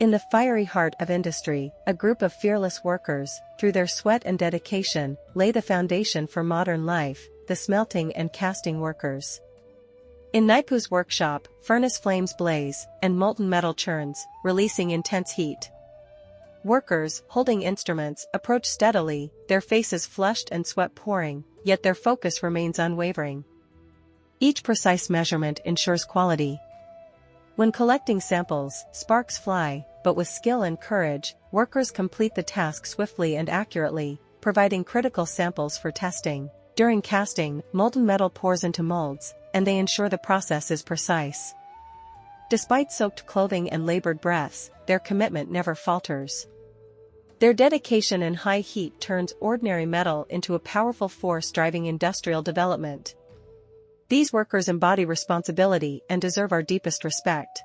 In the fiery heart of industry, a group of fearless workers, through their sweat and dedication, lay the foundation for modern life, the smelting and casting workers. In NAIPU's workshop, furnace flames blaze, and molten metal churns, releasing intense heat. Workers, holding instruments, approach steadily, their faces flushed and sweat pouring, yet their focus remains unwavering. Each precise measurement ensures quality. When collecting samples, sparks fly, but with skill and courage, workers complete the task swiftly and accurately, providing critical samples for testing. During casting, molten metal pours into molds, and they ensure the process is precise. Despite soaked clothing and labored breaths, their commitment never falters. Their dedication and high heat turns ordinary metal into a powerful force driving industrial development. These workers embody responsibility and deserve our deepest respect.